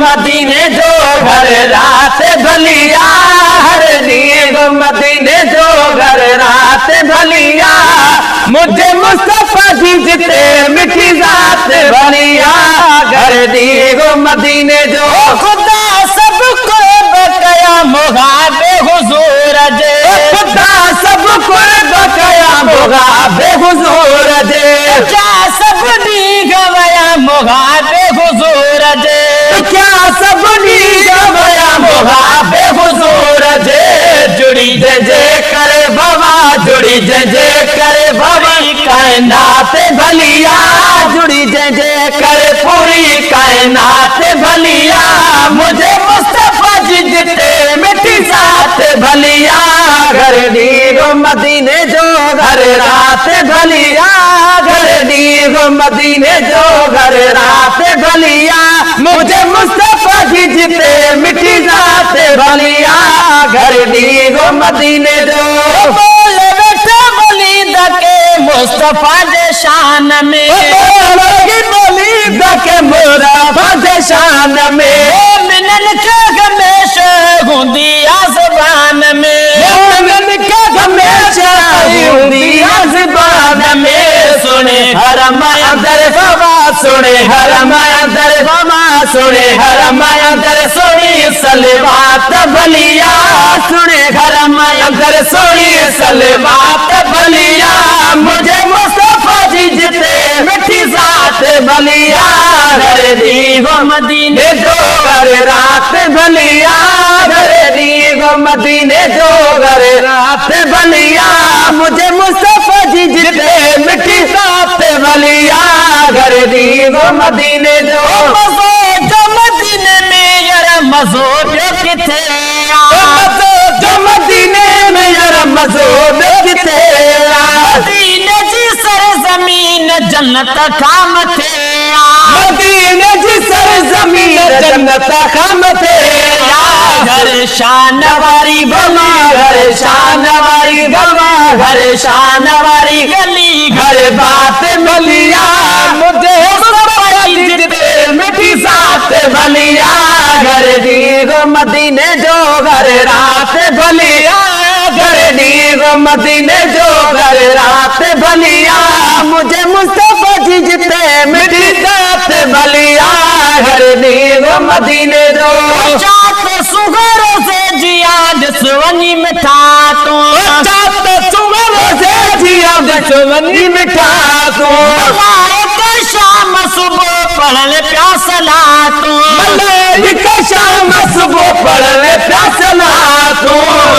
मदीने जो घर रात भलिया, हर दिए गो मदीने जो घर रात भलिया, मुझे मुस्तफा जी जिते मिठी जात भलिया, घर दिए गो मदीने जो खुदा सबको बकया मुगाबे हुजूर जे, खुदा सबको बकया मुगाबे हुजूर जे, क्या सब दी गवया मुगाबे हुजूर जे, क्या सब दी गवया मुगाबे हुजूर जे, जुड़ी जे जे करे बाबा, जुड़ी जे जे करे बाबा, कायनात भलिया, जुड़ी जे जे करे पूरी कायनात भलिया, मुझे मुस्तफा जी जिते मिठी साथ भलिया, घर दी गो मदीने जो घर रात भलिया, घर दी गो मदीने जो घर रात भलिया, मुझे मुस्तफा जी जिते मिठी साथ भलिया, घर दी गो मदीने जो बोले बैठे बोली दके मुस्तफा जे शान में, बोली दके मुस्तफा जे शान में, मिनन के हमेशा हुंदी आज़बान में, मिनन के हमेशा हुंदी आज़बान में, सुने हरम अंदर बाबा, सुने हरम अंदर बाबा, सुने हरम अंदर सोनी सलवात भलिया, सुने हरम अंदर सोनी सलवात भलिया, मुझे मुस्तफा जी जिते मिठी जात भलिया, घर दी गो मदीने जो घर रात भलिया, घर दी गो मदीने जो घर रात भलिया, मुझे मुस्तफा जी जिते मिठी जात भलिया, घर दी गो मदीने जो मदीने में यार मजो किथे, जो मदीने में यार मजो किथे, मदीने जी सर जमीन जन्नत काम थे, मदीने जी सर जमीन जन्नत काम थे, घर शान वारी बमा, घर शान वारी बमा, घर शान वारी गली, घर बात भलिया, मुझे मिठी साथ भलिया, घर दी गो मदीने जो घर रात भलिया, घर दी गो मदीने जो घर रात भलिया, मुझे मुस्तफा जी जिते मिठी साथ भलिया, घर दी गो मदीने जो चात सुगरों से जिया जसवनी मिठा तो, चात सुगरों से जिया जसवनी मिठा तो, शाम सुबह पढ़ने प्यासला तू, शाम सुबह पढ़ने प्यासला तू,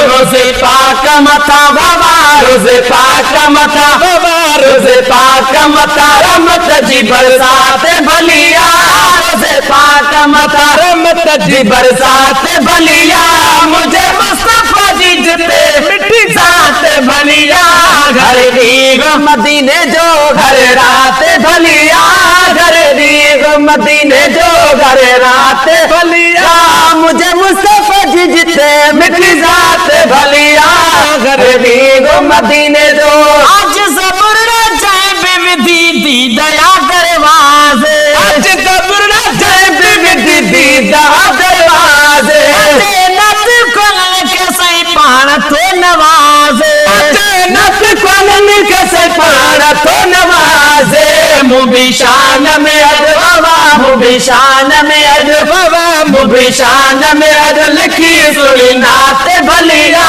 रोज़े पाक मथा बाबा, रोज़े पाक मथा बाबा, रोज़े पाक मथा रहमत जी बरसात भलिया, रोज़े पाक मथा रहमत जी बरसात भलिया, मुझे मुस्तफा जी जिते मिठी साथ भलिया, घर दी गो मदीने जो घर रात भलिया, घर दी गो मदीने जो घर रात भलिया, मुझे मुस्तफा जी जिते मिठी जात भलिया, घर दी गो मदीने जो आज ज़बूर जाए बेविधि दी दया दरवाजे, आज ज़बूर जाए बेविधि दी दया दरवाजे, नत खोलन के सही पान तो नवाजे, नत खोलन के सही पान तो नवाजे, मुबिशान में अजबाबा, मुबिशान में अजबाबा, मुबिशान में अज लिखी सुनी नात भलिया,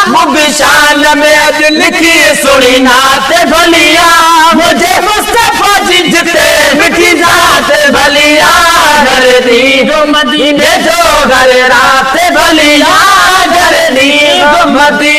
मुबिशान में अज लिखी सुनी नात भलिया, मुझे मुस्तफा जी जिते मिठी जात भलिया, घर दी गो मदीने जो घर रात भलिया, घर दी गो मदीने